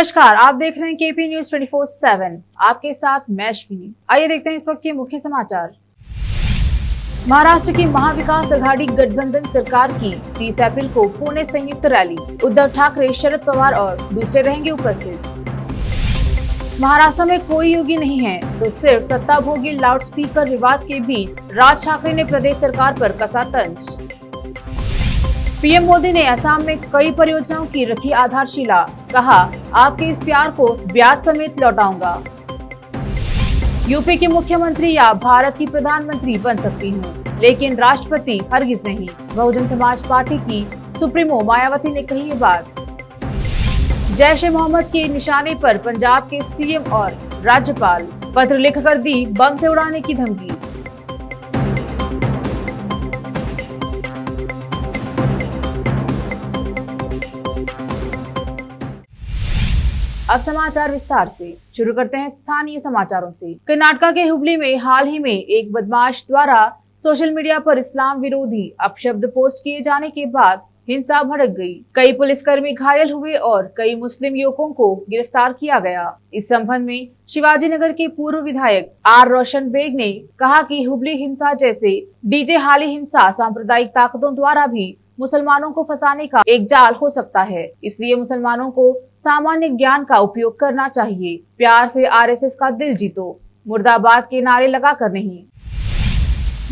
नमस्कार, आप देख रहे हैं केपी न्यूज 24/7। आपके साथ मैं अश्विनी। आइए देखते हैं इस वक्त के मुख्य समाचार। महाराष्ट्र की महाविकास आघाड़ी गठबंधन सरकार की 30 अप्रैल को पुणे संयुक्त रैली। उद्धव ठाकरे, शरद पवार और दूसरे रहेंगे उपस्थित। महाराष्ट्र में कोई योगी नहीं है तो सिर्फ सत्ता भोगी लाउडस्पीकर विवाद के बीच राज ठाकरे ने प्रदेश सरकार पर कसा तंज। पीएम मोदी ने असम में कई परियोजनाओं की रखी आधारशिला। कहा, आपके इस प्यार को ब्याज समेत लौटाऊंगा। यूपी की मुख्यमंत्री या भारत की प्रधानमंत्री बन सकती हूँ, लेकिन राष्ट्रपति हरगिज नहीं। बहुजन समाज पार्टी की सुप्रीमो मायावती ने कही ये बात। जैश ए मोहम्मद के निशाने पर पंजाब के सीएम और राज्यपाल, पत्र लिखकर दी बम से उड़ाने की धमकी। अब समाचार विस्तार से। शुरू करते हैं स्थानीय समाचारों से। कर्नाटक के हुबली में हाल ही में एक बदमाश द्वारा सोशल मीडिया पर इस्लाम विरोधी अपशब्द पोस्ट किए जाने के बाद हिंसा भड़क गई। कई पुलिसकर्मी घायल हुए और कई मुस्लिम युवकों को गिरफ्तार किया गया। इस संबंध में शिवाजी नगर के पूर्व विधायक आर रोशन बेग ने कहा कि हुबली हिंसा जैसे डीजे हाली हिंसा सांप्रदायिक ताकतों द्वारा भी मुसलमानों को फंसाने का एक जाल हो सकता है। इसलिए मुसलमानों को सामान्य ज्ञान का उपयोग करना चाहिए। प्यार से आरएसएस का दिल जीतो, मुर्दाबाद के नारे लगाकर नहीं।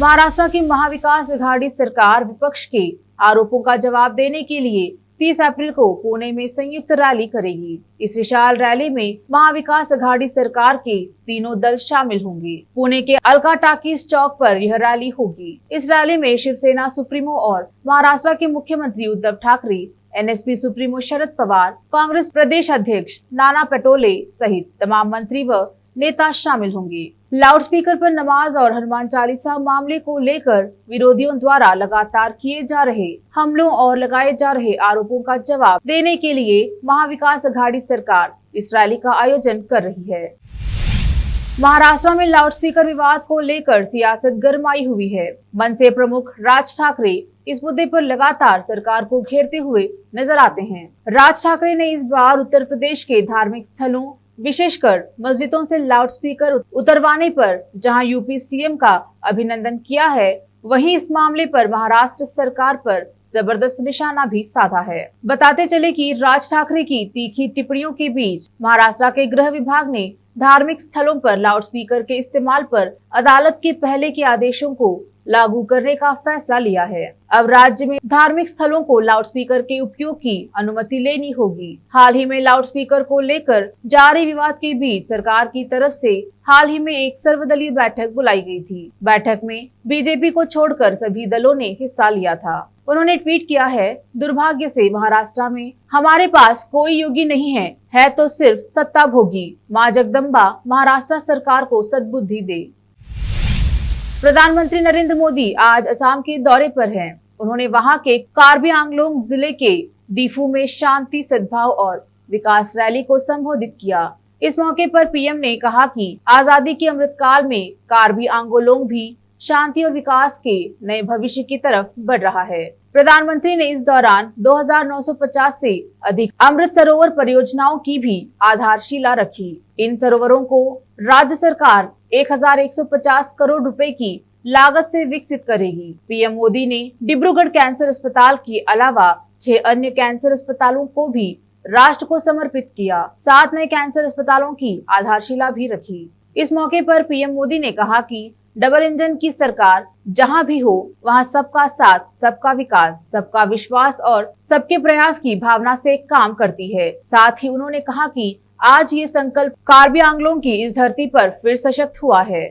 महाराष्ट्र की महाविकास आघाड़ी सरकार विपक्ष के आरोपों का जवाब देने के लिए 30 अप्रैल को पुणे में संयुक्त रैली करेगी। इस विशाल रैली में महाविकास आघाड़ी सरकार के तीनों दल शामिल होंगे। पुणे के अलका टाकीज चौक पर यह रैली होगी। इस रैली में शिवसेना सुप्रीमो और महाराष्ट्र के मुख्यमंत्री उद्धव ठाकरे, एनएसपी सुप्रीमो शरद पवार, कांग्रेस प्रदेश अध्यक्ष नाना पटोले सहित तमाम मंत्री व नेता शामिल होंगे। लाउडस्पीकर पर नमाज और हनुमान चालीसा मामले को लेकर विरोधियों द्वारा लगातार किए जा रहे हमलों और लगाए जा रहे आरोपों का जवाब देने के लिए महाविकास आघाड़ी सरकार इस रैली का आयोजन कर रही है। महाराष्ट्र में लाउडस्पीकर विवाद को लेकर सियासत गरमाई हुई है। मनसे प्रमुख राज ठाकरे इस मुद्दे पर लगातार सरकार को घेरते हुए नजर आते हैं। राज ठाकरे ने इस बार उत्तर प्रदेश के धार्मिक स्थलों, विशेषकर मस्जिदों से लाउडस्पीकर उतरवाने पर जहां यूपी सीएम का अभिनंदन किया है, वहीं इस मामले पर महाराष्ट्र सरकार पर जबरदस्त निशाना भी साधा है। बताते चले कि राज ठाकरे की तीखी टिप्पणियों के बीच महाराष्ट्र के गृह विभाग ने धार्मिक स्थलों पर लाउडस्पीकर के इस्तेमाल पर अदालत के पहले के आदेशों को लागू करने का फैसला लिया है। अब राज्य में धार्मिक स्थलों को लाउडस्पीकर के उपयोग की अनुमति लेनी होगी। हाल ही में लाउडस्पीकर को लेकर जारी विवाद के बीच सरकार की तरफ से हाल ही में एक सर्वदलीय बैठक बुलाई गई थी। बैठक में बीजेपी को छोड़कर सभी दलों ने हिस्सा लिया था। उन्होंने ट्वीट किया है, दुर्भाग्य से महाराष्ट्र में हमारे पास कोई योगी नहीं है तो सिर्फ सत्ता भोगी। मां जगदम्बा महाराष्ट्र सरकार को सद्बुद्धि दे। प्रधानमंत्री नरेंद्र मोदी आज असम के दौरे पर हैं। उन्होंने वहां के कार्बी आंगलोंग जिले के दीफू में शांति, सद्भाव और विकास रैली को संबोधित किया। इस मौके पर पीएम ने कहा कि आजादी के अमृतकाल में कार्बी आंगलोंग भी शांति और विकास के नए भविष्य की तरफ बढ़ रहा है। प्रधानमंत्री ने इस दौरान 2950 से अधिक अमृत सरोवर परियोजनाओं की भी आधारशिला रखी। इन सरोवरों को राज्य सरकार 1150 करोड़ रुपए की लागत से विकसित करेगी। पीएम मोदी ने डिब्रूगढ़ कैंसर अस्पताल के अलावा 6 अन्य कैंसर अस्पतालों को भी राष्ट्र को समर्पित किया। 7 नए कैंसर अस्पतालों की आधारशिला भी रखी। इस मौके पर पीएम मोदी ने कहा कि डबल इंजन की सरकार जहां भी हो वहां सबका साथ, सबका विकास, सबका विश्वास और सबके प्रयास की भावना से काम करती है। साथ ही उन्होंने कहा कि आज ये संकल्प कार्बी आंगलोंग की इस धरती पर फिर सशक्त हुआ है।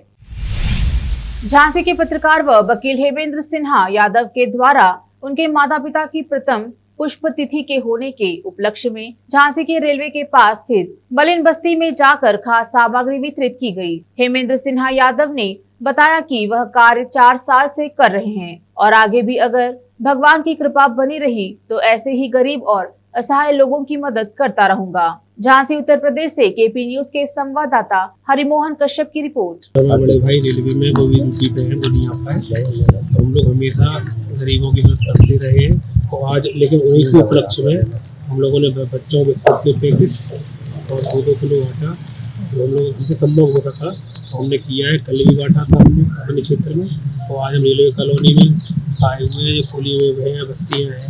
झांसी के पत्रकार व वकील हेमेंद्र सिन्हा यादव के द्वारा उनके माता पिता की प्रथम पुष्प तिथि के होने के उपलक्ष्य में झांसी के रेलवे के पास स्थित बलिन बस्ती में जाकर खास सामग्री वितरित की गई। हेमेंद्र सिन्हा यादव ने बताया कि वह कार्य 4 साल से कर रहे हैं और आगे भी अगर भगवान की कृपा बनी रही तो ऐसे ही गरीब और असहाय लोगों की मदद करता रहूंगा। झांसी उत्तर प्रदेश से केपी न्यूज के संवाददाता हरिमोहन कश्यप की रिपोर्ट। बड़े भाई रेलवे में वो भी ड्यूटी पे हैं, वो नहीं आ पाए। हम लोग हमेशा गरीबों की मदद करते रहे हैं और आज लेकिन उन्हीं के उपलक्ष्य में हम लोगों ने बच्चों बिस्कुट के पैकेट और 2-2 किलो आटा जो हम लोग जिससे संभव हो सका तो हमने किया है। कल भी बांटा था हमने अपने क्षेत्र में, तो आज हम रेलवे कॉलोनी में आए हुए हैं। जो खुली हुई हैं बस्तियाँ हैं,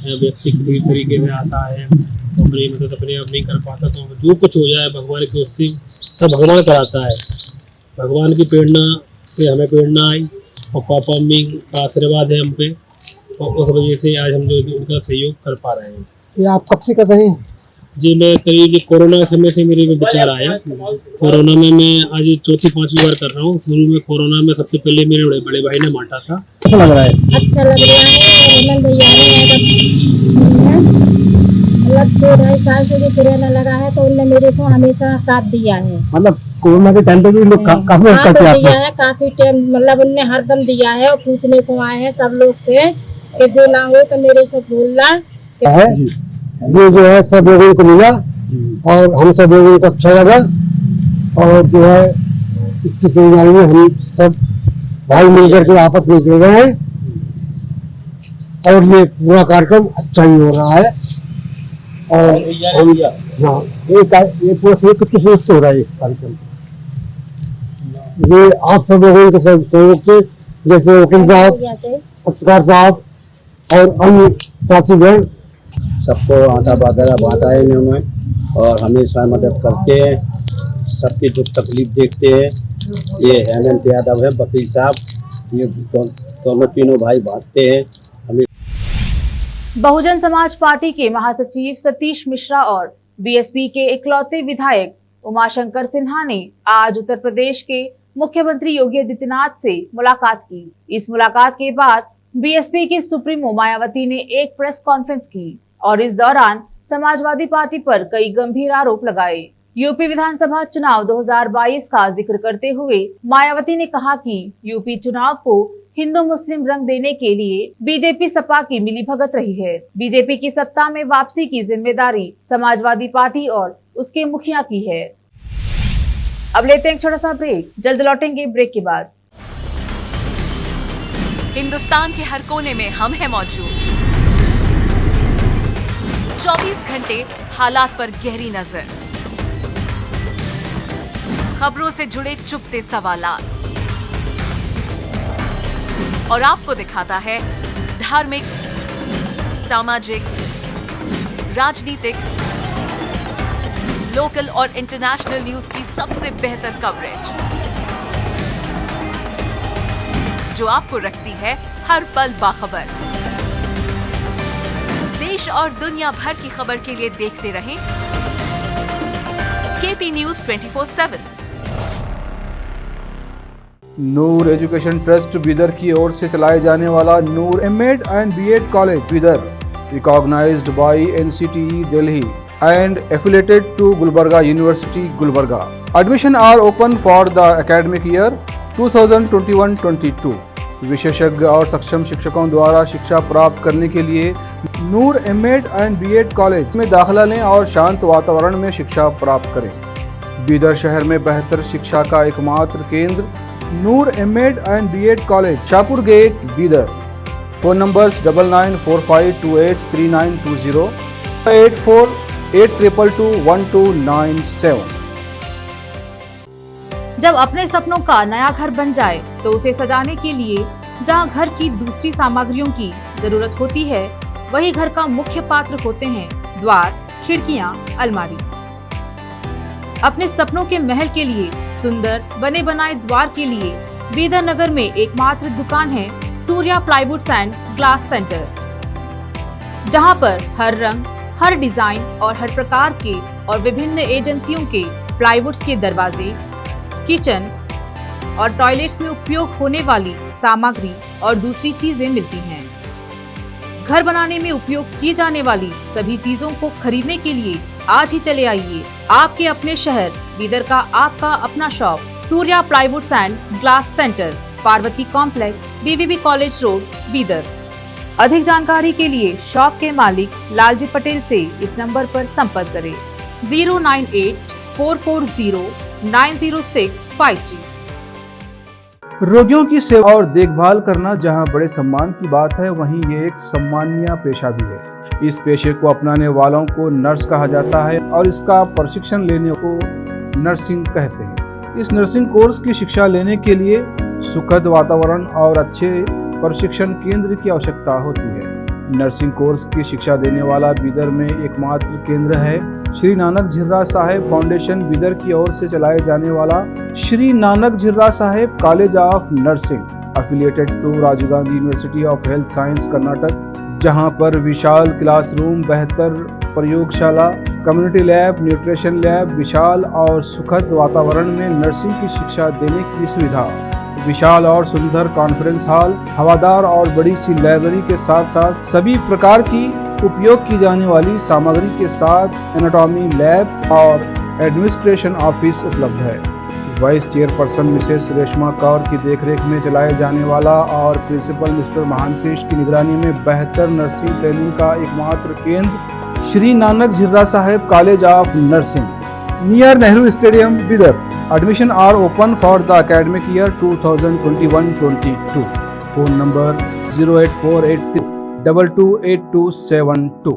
या व्यक्ति किसी तरीके से आता है तो अपनी मदद अपने आप नहीं कर पाता, तो जो कुछ हो जाए भगवान की ओर से सब भगवान कराता है। भगवान की प्रेरणा से हमें प्रेरणा आई और पापा मम्मी का आशीर्वाद है हम पे, और उस वजह से आज हम जो उनका सहयोग कर पा रहे हैं। ये आप कब से कर रहे हैं? जी मैं करीब कोरोना समय से मेरे में विचार आया। कोरोना में मैं आज 4-5 बार कर रहा हूँ। शुरू में कोरोना में सबसे पहले मेरे बड़े भाई ने बांटा था। कैसा लग रहा है? अच्छा लग रहा है। हेमंत भैया ने मतलब 2-2.5 साल से जो किराना लगा है तो उनने मेरे को हमेशा साथ दिया है। मतलब कोरोना के टाइम पे भी लोग काफी हेल्प करते हैं दिया आपको? है काफी टाइम, मतलब उनने हरदम दिया है और पूछने को आए हैं सब लोग से कि जो ना हो तो मेरे से बोलना है। ये जो है सब लोगों को मिला और हम सब लोगों को अच्छा लगा, और जो है इसकी जिम्मेदारी में हम सब भाई मिलकर के आपस में दे रहे हैं, और ये पूरा कार्यक्रम अच्छा ही हो रहा है। और हम हाँ ये पूरा किसके सहयोग से हो रहा है ये कार्यक्रम? ये आप सब लोगों के सहयोग से, जैसे वकील साहब, पत्रकार साहब और अन्य साथीगण, सबको आटा वगैरह बांटा है इन्होंने और हमेशा मदद करते हैं, सबकी दुख तकलीफ देखते हैं। ये हेमंत यादव है वकील साहब, ये दोनों तीनों भाई बांटते हैं। हमें बहुजन समाज पार्टी के महासचिव सतीश मिश्रा और बीएसपी के इकलौते विधायक उमाशंकर सिन्हा ने आज उत्तर प्रदेश के मुख्यमंत्री योगी आदित्यनाथ से मुलाकात की। इस मुलाकात के बाद बीएसपी की सुप्रीमो मायावती ने एक प्रेस कॉन्फ्रेंस की और इस दौरान समाजवादी पार्टी पर कई गंभीर आरोप लगाए। यूपी विधानसभा चुनाव 2022 का जिक्र करते हुए मायावती ने कहा कि यूपी चुनाव को हिंदू मुस्लिम रंग देने के लिए बीजेपी सपा की मिलीभगत रही है। बीजेपी की सत्ता में वापसी की जिम्मेदारी समाजवादी पार्टी और उसके मुखिया की है। अब लेते हैं एक छोटा सा ब्रेक, जल्द लौटेंगे ब्रेक के बाद। हिंदुस्तान के हर कोने में हम हैं मौजूद। 24 घंटे हालात पर गहरी नजर, खबरों से जुड़े चुपते सवालात, और आपको दिखाता है धार्मिक, सामाजिक, राजनीतिक, लोकल और इंटरनेशनल न्यूज की सबसे बेहतर कवरेज, जो आपको रखती है हर पल बाखबर। देश और दुनिया भर की खबर के लिए देखते रहें KP news 24/7। Noor education trust Bidar की ओर से चलाए जाने वाला Noor MEd and BEd college Bidar, recognised by NCTE Delhi and affiliated to Gulbarga University, Gulbarga. Admission are open for the academic year 2021-22. विशेषज्ञ और सक्षम शिक्षकों द्वारा शिक्षा प्राप्त करने के लिए नूर एमएड एंड बीएड कॉलेज में दाखिला लें और शांत वातावरण में शिक्षा प्राप्त करें। बीदर शहर में बेहतर शिक्षा का एकमात्र केंद्र Noor MEd and BEd college, Shahpur gate, Bidar. Phone numbers 9945283920, 8482221297। जब अपने सपनों का नया घर बन जाए तो उसे सजाने के लिए जहां घर की दूसरी सामग्रियों की जरूरत होती है, वही घर का मुख्य पात्र होते हैं द्वार, खिड़कियां, अलमारी। अपने सपनों के महल के लिए सुंदर बने बनाए द्वार के लिए बीदर नगर में एकमात्र दुकान है Surya plywoods and glass centre, जहां पर हर रंग, हर डिजाइन और हर प्रकार के और विभिन्न एजेंसियों के प्लाईवुड्स के दरवाजे, किचन और टॉयलेट्स में उपयोग होने वाली सामग्री और दूसरी चीजें मिलती हैं। घर बनाने में उपयोग की जाने वाली सभी चीजों को खरीदने के लिए आज ही चले आइए आपके अपने शहर बीदर का आपका अपना shop Surya plywoods and glass centre, Parvati complex, BVB college road, Bidar. अधिक जानकारी के लिए शॉप के मालिक लालजी पटेल से इस नंबर पर संपर्क करें 098-440-90653। रोगियों की सेवा और देखभाल करना जहां बड़े सम्मान की बात है, वहीं ये एक सम्मानीय पेशा भी है। इस पेशे को अपनाने वालों को नर्स कहा जाता है और इसका प्रशिक्षण लेने को नर्सिंग कहते हैं। इस नर्सिंग कोर्स की शिक्षा लेने के लिए सुखद वातावरण और अच्छे प्रशिक्षण केंद्र की आवश्यकता होती है। नर्सिंग कोर्स की शिक्षा देने वाला बीदर में एकमात्र केंद्र है। श्री नानक झिर्रा साहेब फाउंडेशन बीदर की ओर से चलाए जाने वाला Shri Nanak Jhira Sahib college of nursing affiliated to Rajiv Gandhi university of health science Karnataka, जहां पर विशाल क्लासरूम, बेहतर प्रयोगशाला, कम्युनिटी लैब, न्यूट्रिशन लैब, विशाल और सुखद वातावरण में नर्सिंग की शिक्षा देने की सुविधा, विशाल और सुंदर कॉन्फ्रेंस हॉल, हवादार और बड़ी सी लाइब्रेरी के साथ साथ सभी प्रकार की उपयोग की जाने वाली सामग्री के साथ एनाटॉमी लैब और एडमिनिस्ट्रेशन ऑफिस उपलब्ध है। Vice chairperson Mrs Reshma Kaur की देखरेख में चलाए जाने वाला और प्रिंसिपल मिस्टर महांतेश की निगरानी में बेहतर नर्सिंग ट्रेनिंग का एकमात्र केंद्र Shri Nanak Jhira Sahib college of nursing near Nehru stadium Bidar. Admission are open for the academic year 2021-22. Phone number 08483228272.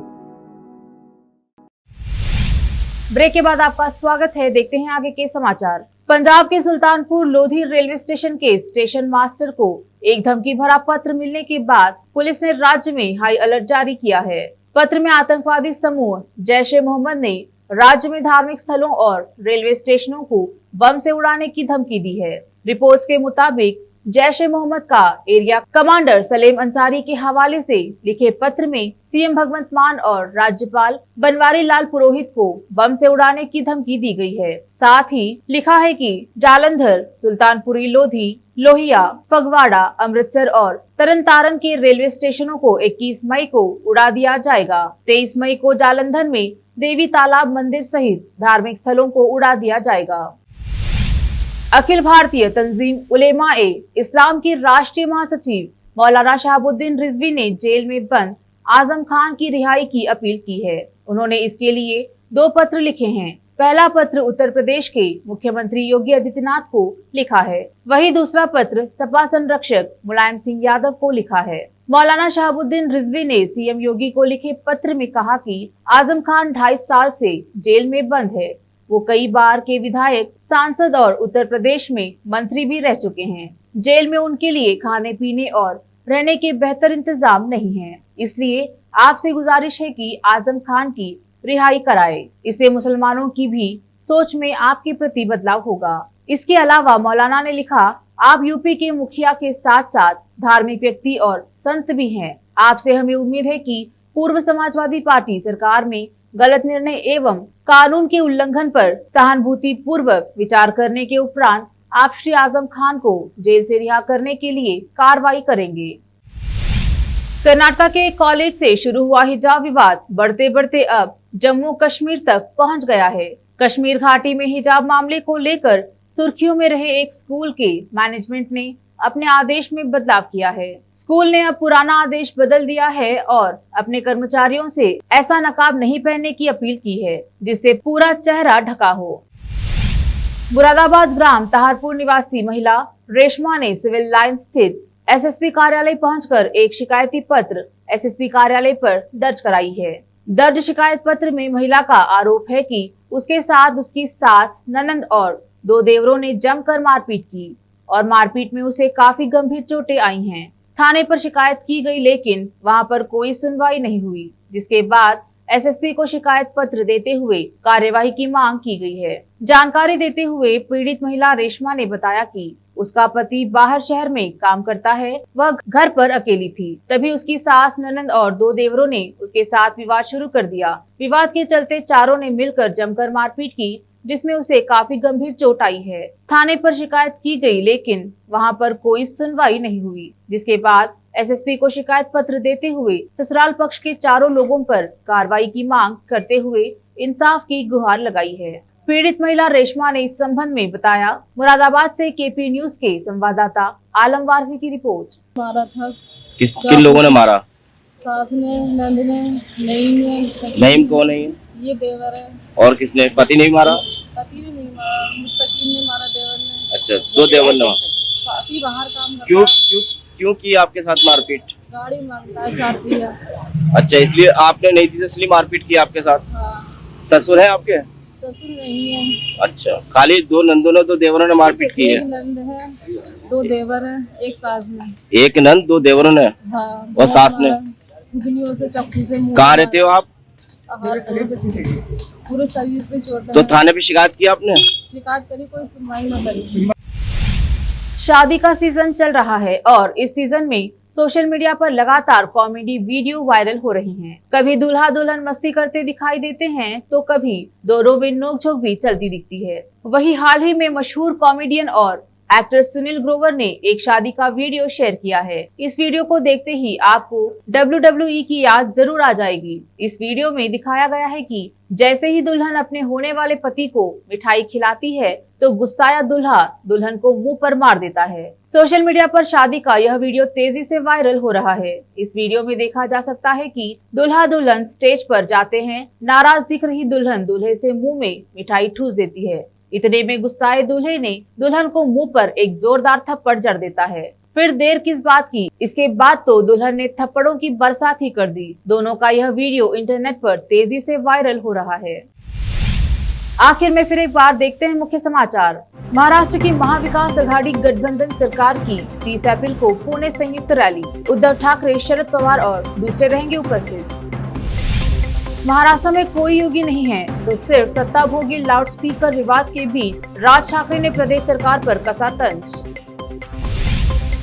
Break के बाद आपका स्वागत है। देखते हैं आगे के समाचार। पंजाब के सुल्तानपुर लोधी रेलवे स्टेशन के स्टेशन मास्टर को एक धमकी भरा पत्र मिलने के बाद पुलिस ने राज्य में हाई अलर्ट जारी किया है। पत्र में आतंकवादी समूह जैश ए मोहम्मद ने राज्य में धार्मिक स्थलों और रेलवे स्टेशनों को बम से उड़ाने की धमकी दी है। रिपोर्ट्स के मुताबिक जैश ए मोहम्मद का एरिया कमांडर सलेम अंसारी के हवाले से लिखे पत्र में सीएम भगवंत मान और राज्यपाल बनवारी लाल पुरोहित को बम से उड़ाने की धमकी दी गई है। साथ ही लिखा है कि जालंधर, सुल्तानपुरी लोधी, लोहिया, फगवाड़ा, अमृतसर और तरनतारन के रेलवे स्टेशनों को 21 मई को उड़ा दिया जाएगा। 23 मई को जालंधर में देवी तालाब मंदिर सहित धार्मिक स्थलों को उड़ा दिया जाएगा। अखिल भारतीय तंजीम उलेमा ए इस्लाम की राष्ट्रीय महासचिव मौलाना शहाबुद्दीन रिजवी ने जेल में बंद आजम खान की रिहाई की अपील की है। उन्होंने इसके लिए 2 पत्र लिखे हैं। पहला पत्र उत्तर प्रदेश के मुख्यमंत्री योगी आदित्यनाथ को लिखा है, वहीं दूसरा पत्र सपा संरक्षक मुलायम सिंह यादव को लिखा है। मौलाना शहाबुद्दीन रिजवी ने सीएम योगी को लिखे पत्र में कहा कि आजम खान 2.5 साल से जेल में बंद है। वो कई बार के विधायक, सांसद और उत्तर प्रदेश में मंत्री भी रह चुके हैं। जेल में उनके लिए खाने पीने और रहने के बेहतर इंतजाम नहीं है, इसलिए आपसे गुजारिश है कि आजम खान की रिहाई कराए। इससे मुसलमानों की भी सोच में आपके प्रति बदलाव होगा। इसके अलावा मौलाना ने लिखा, आप यूपी के मुखिया के साथ साथ धार्मिक व्यक्ति और संत भी हैं। आपसे हमें उम्मीद है कि पूर्व समाजवादी पार्टी सरकार में गलत निर्णय एवं कानून के उल्लंघन पर सहानुभूति पूर्वक विचार करने के उपरांत आप श्री आजम खान को जेल से रिहा करने के लिए कार्रवाई करेंगे। कर्नाटक के कॉलेज से शुरू हुआ हिजाब विवाद बढ़ते बढ़ते अब जम्मू कश्मीर तक पहुंच गया है। कश्मीर घाटी में हिजाब मामले को लेकर सुर्खियों में रहे एक स्कूल के मैनेजमेंट ने अपने आदेश में बदलाव किया है। स्कूल ने अब पुराना आदेश बदल दिया है और अपने कर्मचारियों से ऐसा नकाब नहीं पहनने की अपील की है जिससे पूरा चेहरा ढका हो। मुरादाबाद ग्राम तहारपुर निवासी महिला रेशमा ने सिविल लाइन स्थित एसएसपी कार्यालय पहुंचकर एक शिकायती पत्र एसएसपी कार्यालय पर दर्ज कराई है। दर्ज शिकायत पत्र में महिला का आरोप है कि उसके साथ उसकी सास, ननंद और 2 देवरों ने जमकर मारपीट की और मारपीट में उसे काफी गंभीर चोटें आई हैं। थाने पर शिकायत की गई लेकिन वहां पर कोई सुनवाई नहीं हुई, जिसके बाद एसएसपी को शिकायत पत्र देते हुए कार्यवाही की मांग की गई है। जानकारी देते हुए पीड़ित महिला रेशमा ने बताया कि उसका पति बाहर शहर में काम करता है, वह घर पर अकेली थी। तभी उसकी सास, ननंद और 2 देवरों ने उसके साथ विवाद शुरू कर दिया। विवाद के चलते चारों ने मिलकर जमकर मारपीट की, जिसमें उसे काफी गंभीर चोट आई है। थाने पर शिकायत की गई लेकिन वहां पर कोई सुनवाई नहीं हुई, जिसके बाद एसएसपी को शिकायत पत्र देते हुए ससुराल पक्ष के चारों लोगों पर कार्रवाई की मांग करते हुए इंसाफ की गुहार लगाई है। पीड़ित महिला रेशमा ने इस संबंध में बताया। मुरादाबाद से केपी न्यूज के संवाददाता आलम वारसी की रिपोर्ट। मारा था। किन लोगों ने मारा? सास ने, नंद ने, नईम ने। नईम कौन है? ये देवर है। और किसने? पति नहीं मारा? पति ने नहीं मारा, मुस्तकीम ने मारा, देवर ने। अच्छा, 2 देवर ने। पति बाहर काम करता। क्यों की आपके साथ मारपीट? गाड़ी मांगता है 4 पहिया। अच्छा, इसलिए आपने नहीं दी, इसलिए मारपीट की आपके साथ। हाँ, ससुर है आपके? ससुर नहीं है। अच्छा, खाली 2 नंदों ने, 2 देवरों ने मारपीट की एक है? नंद है, 2 देवर है, एक सास है। एक नंद, 2 देवरों ने हाँ, और सास ने? घुगनियों से चाकू से मुंह कहाँ रहते हो आप? पूरे शरीर पे चोट तो है। थाने पे शिकायत की आपने? शिकायत करी, कोई सुनवाई न करी। शादी का सीजन चल रहा है और इस सीजन में सोशल मीडिया पर लगातार कॉमेडी वीडियो वायरल हो रही हैं। कभी दूल्हा दुल्हन मस्ती करते दिखाई देते हैं तो कभी दोनों में नोकझोंक भी चलती दिखती है। वही हाल ही में मशहूर कॉमेडियन और एक्टर सुनील ग्रोवर ने एक शादी का वीडियो शेयर किया है। इस वीडियो को देखते ही आपको WWE की याद जरूर आ जाएगी। इस वीडियो में दिखाया गया है कि जैसे ही दुल्हन अपने होने वाले पति को मिठाई खिलाती है तो गुस्साया दूल्हा दुल्हन को मुंह पर मार देता है। सोशल मीडिया पर शादी का यह वीडियो तेजी से वायरल हो रहा है। इस वीडियो में देखा जा सकता है कि दूल्हा दुल्हन स्टेज पर जाते हैं। नाराज दिख रही दुल्हन दूल्हे से मुंह में मिठाई ठूस देती है। इतने में गुस्साए दूल्हे ने दुल्हन को मुंह पर एक जोरदार थप्पड़ जड़ देता है। फिर देर किस बात की, इसके बाद तो दुल्हन ने थप्पड़ों की बरसात ही कर दी। दोनों का यह वीडियो इंटरनेट पर तेजी से वायरल हो रहा है। आखिर में फिर एक बार देखते हैं मुख्य समाचार। महाराष्ट्र की महाविकास आघाड़ी गठबंधन सरकार की 30 अप्रैल को पुणे संयुक्त रैली। उद्धव ठाकरे, शरद पवार और दूसरे रहेंगे उपस्थित। महाराष्ट्र में कोई योगी नहीं है तो सिर्फ सत्ता भोगी लाउडस्पीकर विवाद के बीच राज ठाकरे ने प्रदेश सरकार पर कसा तंज।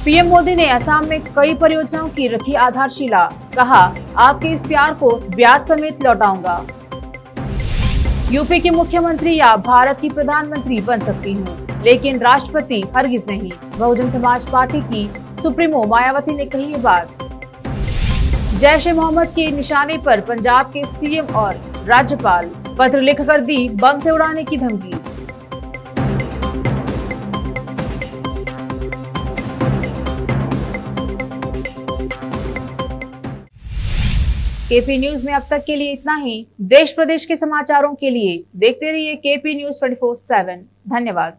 पीएम मोदी ने असम में कई परियोजनाओं की रखी आधारशिला। कहा, आपके इस प्यार को ब्याज समेत लौटाऊंगा। यूपी की मुख्यमंत्री या भारत की प्रधानमंत्री बन सकती हूँ, लेकिन राष्ट्रपति हरगिज नहीं। बहुजन समाज पार्टी की सुप्रीमो मायावती ने कही ये बात। जैश ए मोहम्मद के निशाने पर पंजाब के सीएम और राज्यपाल, पत्र लिखकर दी बम से उड़ाने की धमकी। केपी न्यूज में अब तक के लिए इतना ही। देश प्रदेश के समाचारों के लिए देखते रहिए केपी न्यूज 24/7। धन्यवाद।